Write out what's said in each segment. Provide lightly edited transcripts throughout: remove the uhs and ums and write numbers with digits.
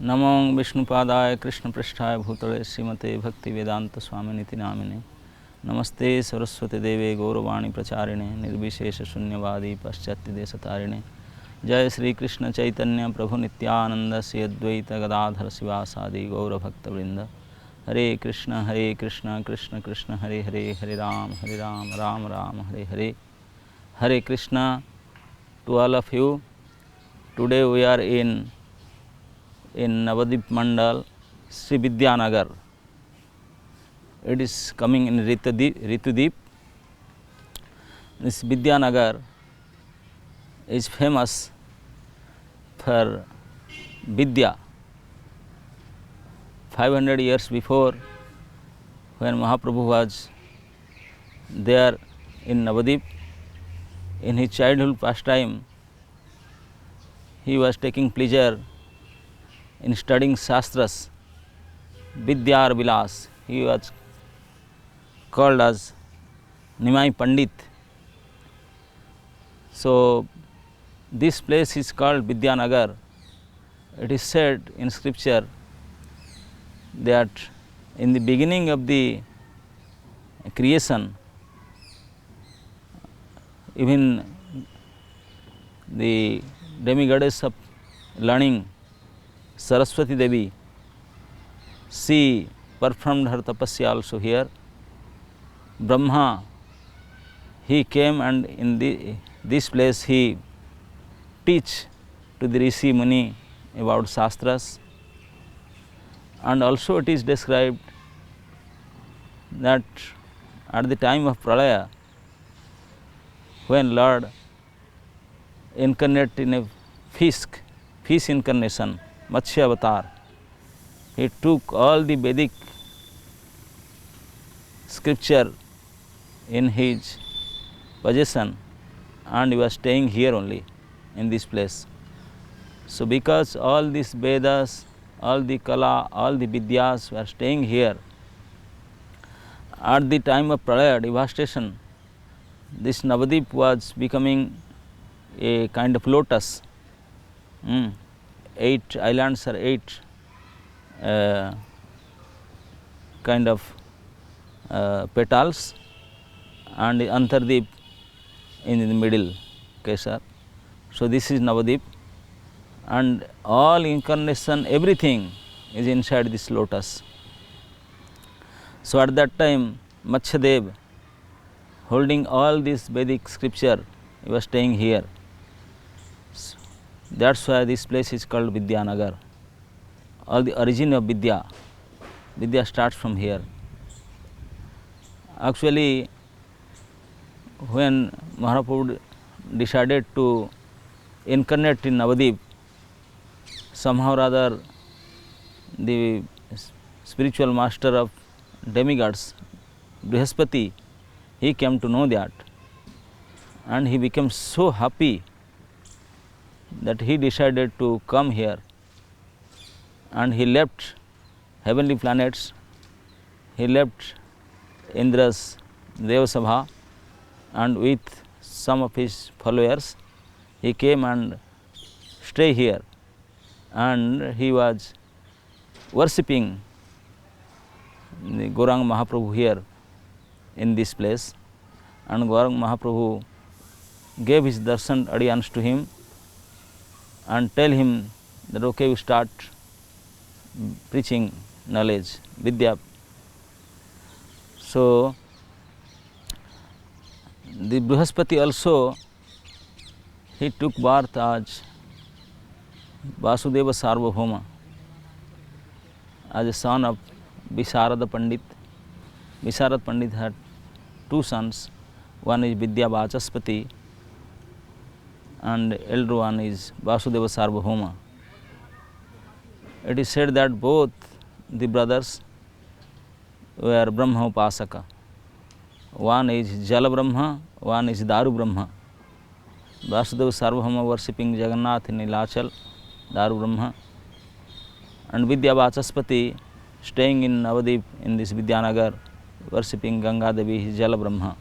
नमो विष्णुपादाय कृष्णपृष्ठाय भूतले श्रीमते भक्तिवेदांत स्वामिनिति नामिने। नमस्ते सरस्वती देवे गौरवाणी प्रचारिणे निर्विशेष शून्यवादी पाश्चात्य देशतारिणे। जय श्री कृष्ण चैतन्य प्रभु नित्यानंद श्री अद्वैत गदाधर शिवासादि गौरभक्तवृंद। हरे कृष्ण कृष्ण कृष्ण हरे हरे, हरे राम राम राम हरे हरे। हरे Krishna to all of you. Today we are in Navadip Mandal, Sri Vidyanagar. It is coming in Ritudip. This Vidyanagar is famous for Vidya. 500 years before, when Mahaprabhu was there in Navadip, in his childhood pastime, he was taking pleasure in studying Shastras, Vidyar Vilas. He was called as Nimai Pandit. So, this place is called Vidyanagar. It is said in scripture that in the beginning of the creation, even the demigoddess of learning, Saraswati Devi, she performed her tapasya also here. Brahma, he came and in this place he teach to the Rishi Muni about Shastras. And also it is described that at the time of Pralaya, when Lord incarnate in a fish incarnation, Matsya avatar, he took all the Vedic scripture in his possession and he was staying here only in this place. So, because all these Vedas, all the Kala, all the Vidyas were staying here, at the time of Pralaya devastation, this Navadip was becoming a kind of lotus. 8 islands or 8 kind of petals, and the Antardip in the middle, Kesar. So, this is Navadip, and all incarnation, everything is inside this lotus. So, at that time, Matsyadev, holding all this Vedic scripture, he was staying here. So, that's why this place is called Vidyanagar. All the origin of Vidya starts from here. Actually, when Mahaprabhu decided to incarnate in Navadip, somehow or other the spiritual master of demigods, Brihaspati, he came to know that, and he became so happy that he decided to come here, and he left heavenly planets, he left Indra's Devasabha, and with some of his followers he came and stay here, and he was worshipping the Gauranga Mahaprabhu here in this place, and Gauranga Mahaprabhu gave his darshan audience to him and tell him that okay, you start preaching knowledge, Vidya. So, the Brihaspati also, he took birth as Vasudeva Sarvabhauma, as a son of Visharada Pandit. Visharada Pandit had 2 sons, one is Vidya Vachaspati and elder one is Vasudeva Sarvabhauma. It is said that both the brothers were Brahma Upasaka. One is Jala Brahma, one is Daru Brahma. Vasudeva Sarvabhauma worshipping Jagannath in Nilachal, Daru Brahma, and Vidya Vachaspati staying in Navadip in this Vidyanagar, worshipping Ganga Devi, his Jala Brahma.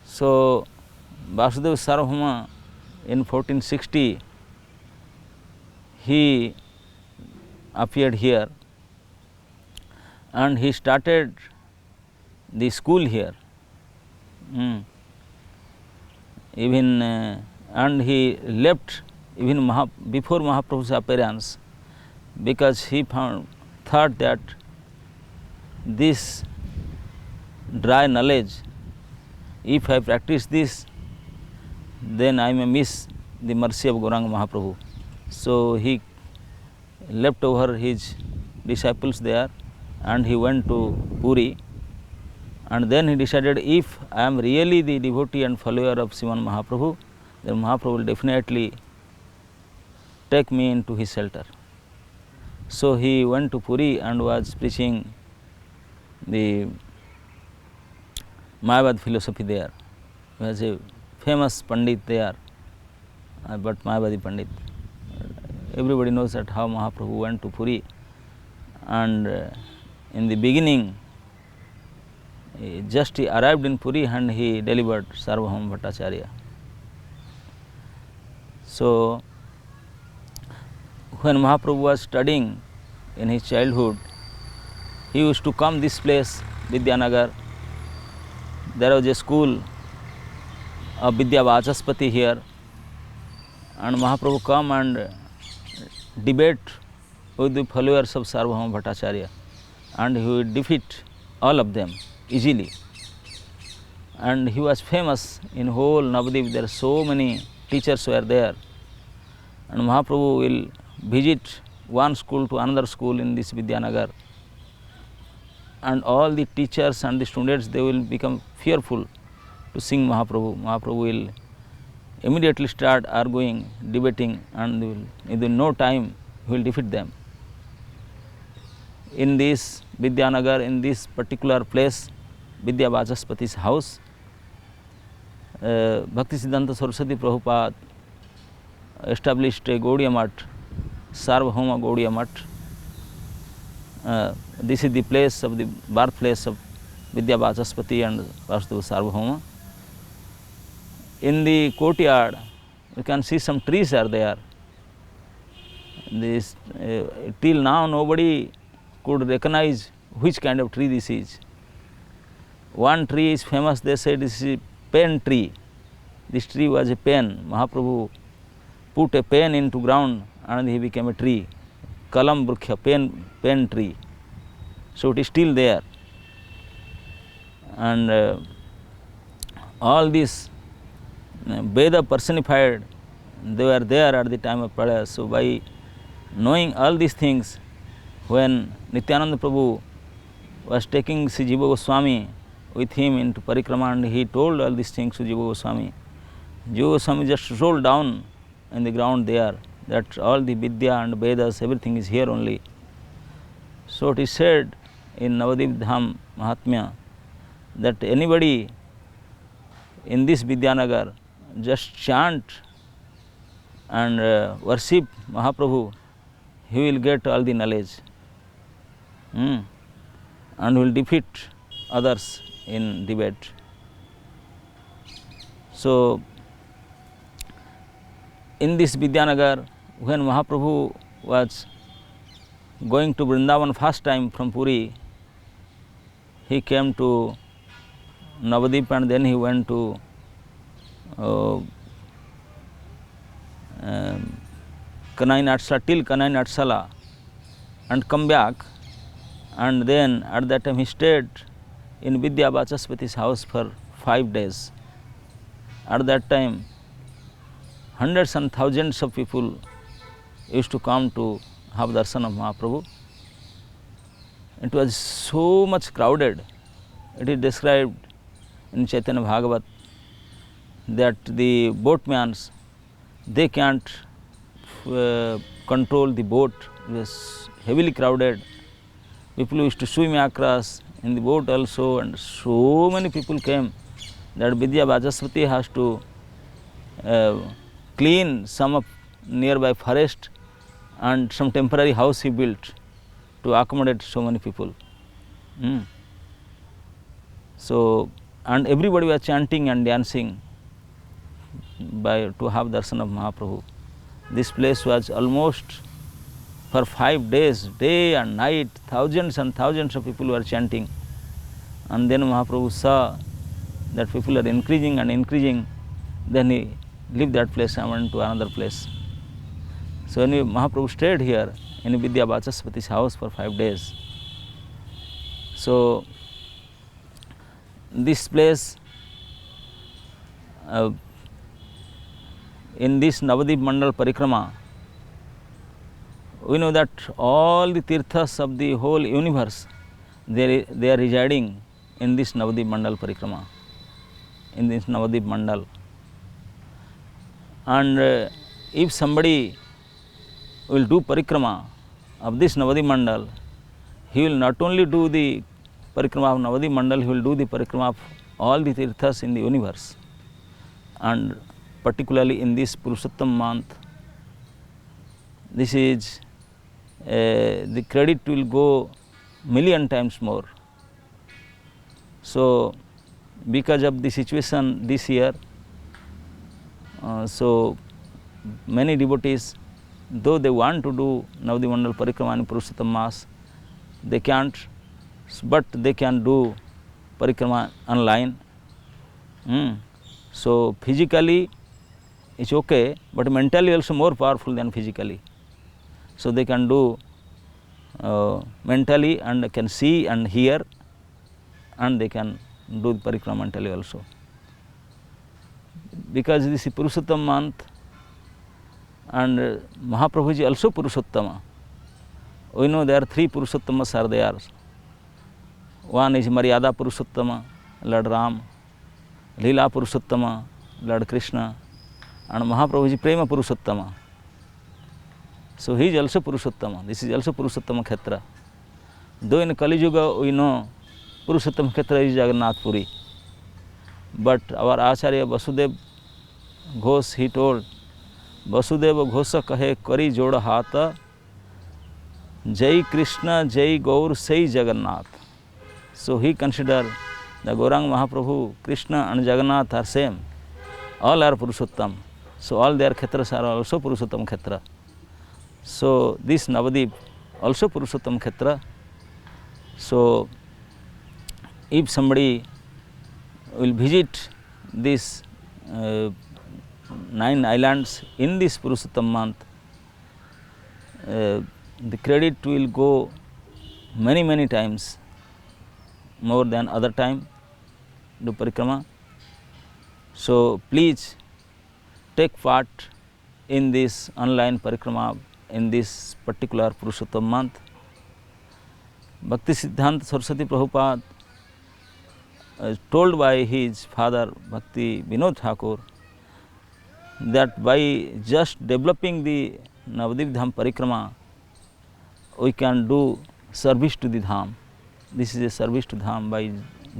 So, Vasudeva Sarvabhauma in 1460 he appeared here and he started the school here. Even and he left even before Mahaprabhu's appearance, because he thought that this dry knowledge, if I practice this, then I may miss the mercy of Gauranga Mahaprabhu. So he left over his disciples there and he went to Puri, and then he decided, if I am really the devotee and follower of Sriman Mahaprabhu, then Mahaprabhu will definitely take me into his shelter. So he went to Puri and was preaching the Mayavad philosophy there. He was a famous Pandit there, but Mayavadi Pandit. Everybody knows that how Mahaprabhu went to Puri, and in the beginning, just he arrived in Puri and he delivered Sarvabhauma Bhattacharya. So when Mahaprabhu was studying in his childhood, he used to come this place, Vidyanagar. There was a school of Vidya Vachaspati here, and Mahaprabhu come and debate with the followers of Sarvabhauma Bhattacharya, and he would defeat all of them easily. And he was famous in whole Navadvip. There are so many teachers were there, and Mahaprabhu will visit one school to another school in this Vidyanagar, and all the teachers and the students, they will become fearful to sing Mahaprabhu. Mahaprabhu will immediately start arguing, debating, and within no time he will defeat them. In this Vidyanagar, in this particular place, Vidya Vachaspati's house, Bhaktisiddhanta Saraswati Prabhupada established a Gaudiya Math, Sarvabhauma Gaudiya Math. This is the place of the birthplace of Vidya Vachaspati and Vasudeva Sarvabhauma. In the courtyard, you can see some trees are there. This till now nobody could recognize which kind of tree this is. One tree is famous, they said this is a pen tree. This tree was a pen. Mahaprabhu put a pen into ground and he became a tree. Kalam Brukhya, pen tree. So it is still there. And all these Veda personified, they were there at the time of Pralaya. So by knowing all these things, when Nityananda Prabhu was taking Sri Jiva Goswami with him into Parikrama, and he told all these things to Jiva Goswami, Jiva Goswami just rolled down in the ground there, that all the Vidya and Vedas, everything is here only. So it is said in Navadvip Dham Mahatmya that anybody in this Vidyanagar just chant and worship Mahaprabhu, he will get all the knowledge and will defeat others in debate. So in this Vidyanagar, when Mahaprabhu was going to Vrindavan first time from Puri, he came to Navadvip and then he went to Kanai Natsala, till Kanai Natsala, and come back, and then at that time he stayed in Vidya Vachaspati's house for 5 days. At that time, hundreds and thousands of people used to come to have darshan of Mahaprabhu. It was so much crowded. It is described in Chaitanya Bhagavat that the boatmans, they can't control the boat. It was heavily crowded. People used to swim across in the boat also, and so many people came that Vidya Vachaspati has to clean some of nearby forest, and some temporary house he built to accommodate so many people. So, and everybody was chanting and dancing to have darshan of Mahaprabhu. This place was almost For 5 days, day and night, thousands and thousands of people were chanting. And then Mahaprabhu saw that people are increasing and increasing. Then he left that place and went to another place. So anyway, Mahaprabhu stayed here in Vidya Vachaspati's house for 5 days. So this place, in this Navadip Mandal Parikrama, we know that all the tirthas of the whole universe, they are residing in this Navadip Mandal Parikrama, in this Navadip Mandal. And if somebody will do parikrama of this Navadip Mandal, he will not only do the parikrama of Navadip Mandal, he will do the parikrama of all the tirthas in the universe. And particularly in this Purushottam month, this is the credit will go million times more. So because of the situation this year, so many devotees, though they want to do Navadip Mandal Parikrama and Purushottam Mass, they can't, but they can do Parikrama online. So physically it's okay, but mentally also more powerful than physically. So they can do mentally and can see and hear, and they can do Parikrama mentally also. Because this is Purushottam month, and Mahaprabhu is also Purushottama. We know there are 3 Purushottamas are there. One is Maryada Purushottama, Lord Ram; Leela Purushottama, Lord Krishna; and Mahaprabhu is Prema Purushottama. So he is also Purushottama. This is also Purushottama Kshetra. Though in Kali Yuga we know Purushottama Kshetra is Jagannath Puri, but our Acharya Vasudev Ghosh, he told, Vasudeva Ghosha kahe kari joda hata, Jai Krishna, Jai Gaur, Sai Jagannath. So he considered the Gauranga Mahaprabhu, Krishna and Jagannath are same. All are Purushottam. So all their Kshetras are also Purushottam Kshetra. So this Navadip also Purushottam Kshetra. So if somebody will visit these 9 islands in this Purushottam month, the credit will go many times more than other time do parikrama. So please take part in this online parikrama in this particular Purushottam month. Bhakti Siddhanta Saraswati Prabhupada, told by his father Bhakti Vinod Thakur, that by just developing the Navadip Dham Parikrama, we can do service to the Dham. This is a service to Dham by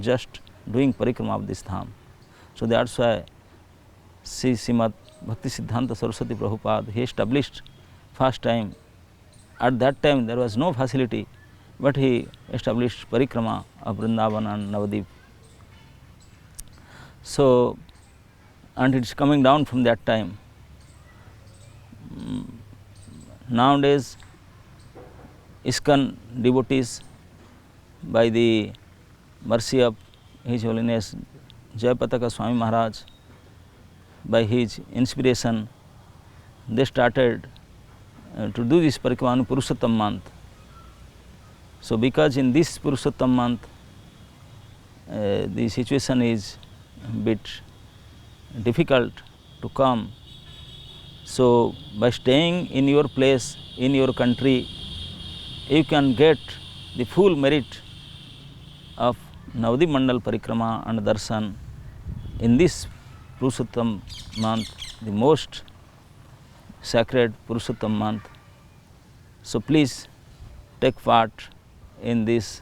just doing Parikrama of this Dham. So that's why Srimad Bhakti Siddhanta Saraswati Prabhupada, he established first time. At that time there was no facility, but he established Parikrama of Vrindavan and Navadip. So, and it is coming down from that time. Nowadays, ISKCON devotees, by the mercy of His Holiness Jayapataka Swami Maharaj, by his inspiration, they started to do this Parikrama in Purushottam month. So because in this Purushottam month, the situation is a bit difficult to come. So by staying in your place, in your country, you can get the full merit of Navadip Mandal Parikrama and Darshan in this Purushottam month, the most sacred Purushottam month. So please take part in this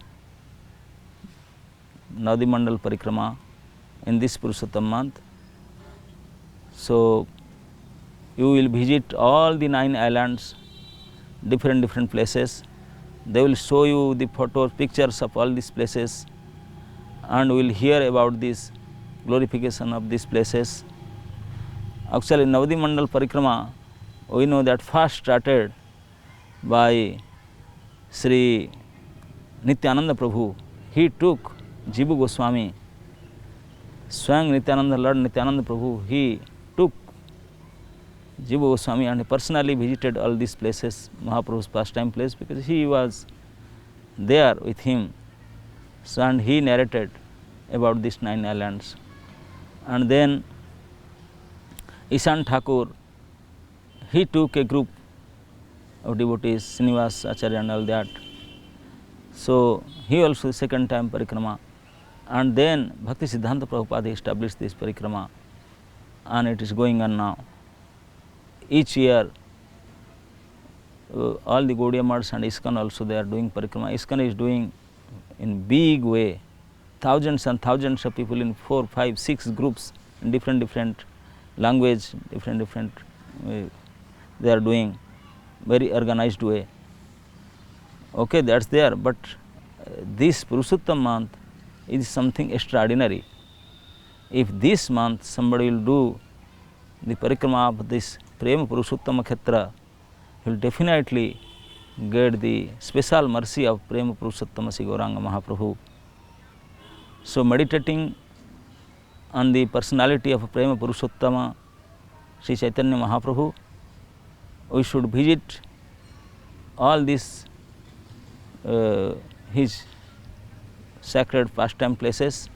Navadip Mandal Parikrama in this Purushottam month. So you will visit all the 9 islands, different places. They will show you the photos, pictures of all these places, and will hear about this glorification of these places. Actually, Navadip Mandal Parikrama, we know that first started by Sri Nityananda Prabhu. He took Jibu Goswami, Swang Nityananda, Lord Nityananda Prabhu, he took Jibu Goswami and he personally visited all these places, Mahaprabhu's pastime place, because he was there with him. So, and he narrated about these 9 islands. And then Ishan Thakur, he took a group of devotees, Srinivas Acharya and all that. So, he also second time parikrama, and then Bhakti Siddhanta Prabhupada established this parikrama, and it is going on now. Each year, all the Gaudiya Maths and ISKCON also they are doing parikrama. ISKCON is doing in big way, thousands and thousands of people in 4, 5, 6 groups in different language, different they are doing very organized way. Okay, that's there, but this Purushottam month is something extraordinary. If this month somebody will do the parikrama of this Prema Purushottama Kshetra, he will definitely get the special mercy of Prema Purushottama Sri Gauranga Mahaprabhu. So, meditating on the personality of Prema Purushottama Sri Chaitanya Mahaprabhu, we should visit all these his sacred pastime places,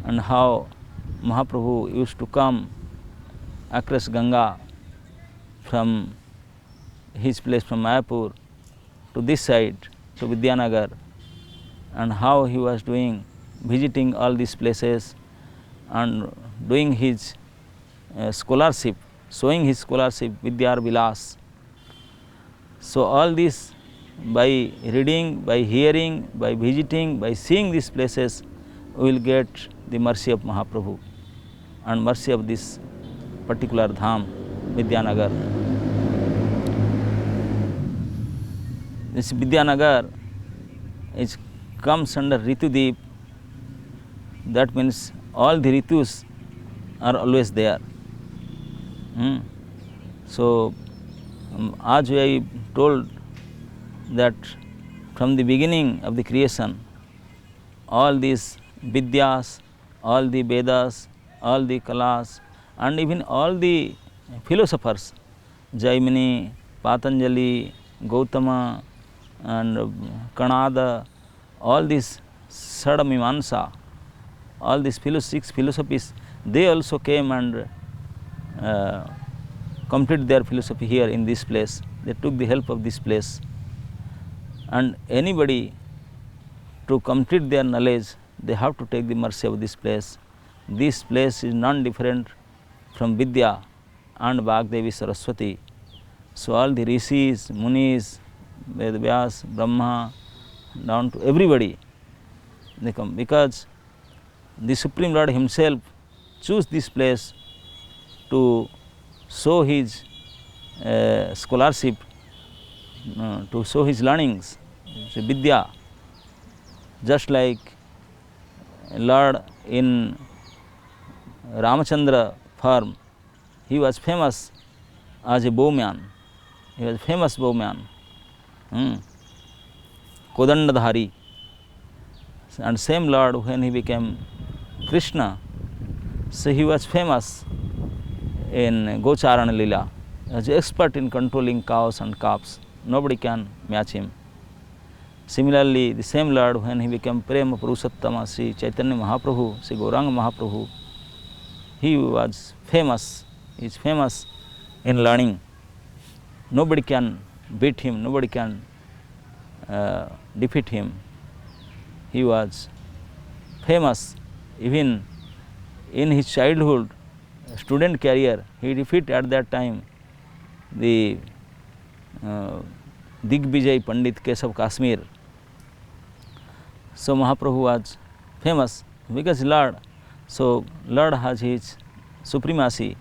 and how Mahaprabhu used to come across Ganga from his place from Mayapur to this side to Vidyanagar, and how he was doing visiting all these places and doing his scholarship, showing his scholarship Vidyar Vilas. So, all this by reading, by hearing, by visiting, by seeing these places, we will get the mercy of Mahaprabhu and mercy of this particular dham, Vidyanagar. This Vidyanagar comes under Ritudeep, that means all the Ritus are always there. So, as I told that from the beginning of the creation, all these Vidyas, all the Vedas, all the Kalas, and even all the philosophers, Jaimini, Patanjali, Gautama, and Kanada, all these Sadamimansa, all these 6 philosophies, they also came and completed their philosophy here in this place. They took the help of this place. And anybody to complete their knowledge, they have to take the mercy of this place. This place is non-different from Vidya and Vagdevi Saraswati. So, all the Rishis, Munis, Vedavyas, Brahma, down to everybody, they come, because the Supreme Lord himself chose this place to show his scholarship, to show his learnings, Vidya. Just like Lord in Ramachandra farm, he was famous as a bowman. He was a famous bowman, Kodandadhari. And same Lord, when he became Krishna, so he was famous in Gocharana Lila, as an expert in controlling cows and calves. Nobody can match him. Similarly, the same Lord, when he became Prema Purushottama Sri Chaitanya Mahaprabhu, Sri Gauranga Mahaprabhu, he was famous. He is famous in learning. Nobody can beat him, nobody can defeat him. He was famous even in his childhood, student career. He defeated at that time the Digvijay Pandit Keshav Kashmir. So, Mahaprabhu was famous because Lord. So, Lord has his supremacy,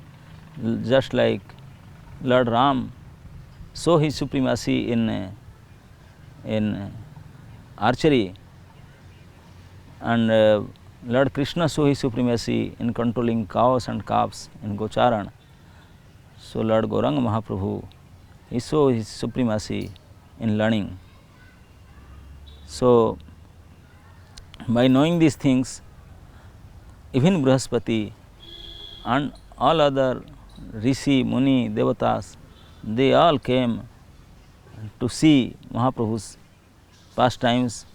just like Lord Ram show his supremacy in archery, and Lord Krishna show his supremacy in controlling cows and calves in Gocharan. So, Lord Gauranga Mahaprabhu he shows his supremacy in learning. So, by knowing these things, even Brihaspati and all other Rishi, Muni, Devatas, they all came to see Mahaprabhu's pastimes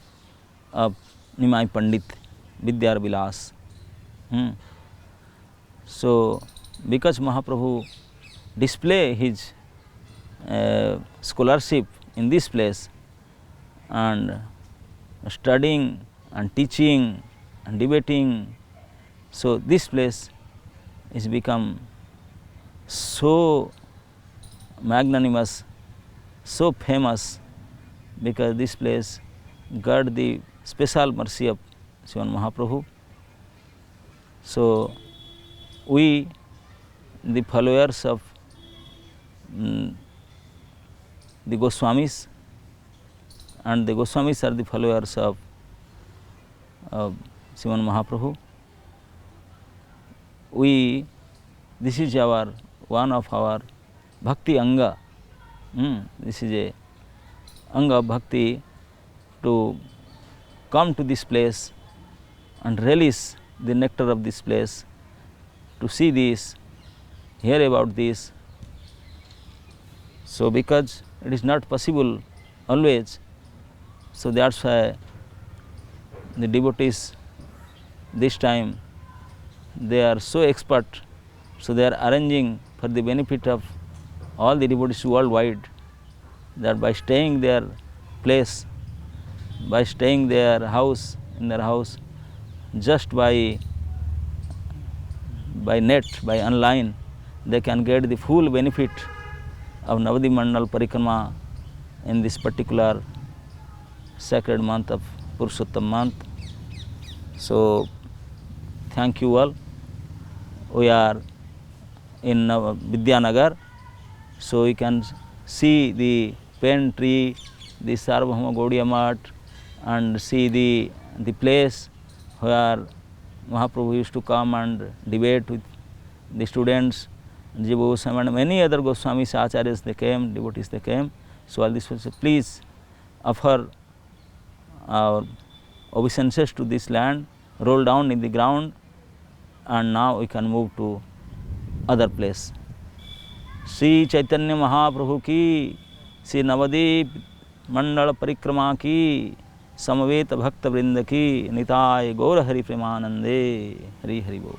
of Nimai Pandit, Vidyar Vilas. So, because Mahaprabhu display his scholarship in this place, and studying and teaching and debating, so this place is become so magnanimous, so famous, because this place got the special mercy of Sriman Mahaprabhu. So, we, the followers of the Goswamis, and the Goswamis are the followers of Sriman Mahaprabhu, this is one of our bhakti anga. This is a anga of bhakti, to come to this place and relish the nectar of this place, to see this, hear about this. So, because it is not possible always, so that is why the devotees this time, they are so expert, so they are arranging for the benefit of all the devotees worldwide, that by staying their place, by staying their house, in their house, just by net, by online, they can get the full benefit of Navadip Mandal Parikrama in this particular sacred month of Purushottam month. So, thank you all. We are in Vidyanagar, so you can see the pen tree, the Sarvabhauma Gaudiya Math, and see the place where Mahaprabhu used to come and debate with the students, Jiva Goswami and many other Goswamis, Acharyas, they came, devotees they came. So, all this was, please offer our obeisances to this land, roll down in the ground, and now we can move to other place. Sri Chaitanya Mahaprabhu ki, Sri Navadip Mandal Parikrama ki, Samaveta Bhakta Vrinda ki, Nitai Gaura Hari Premanande, Hari Hari Bol.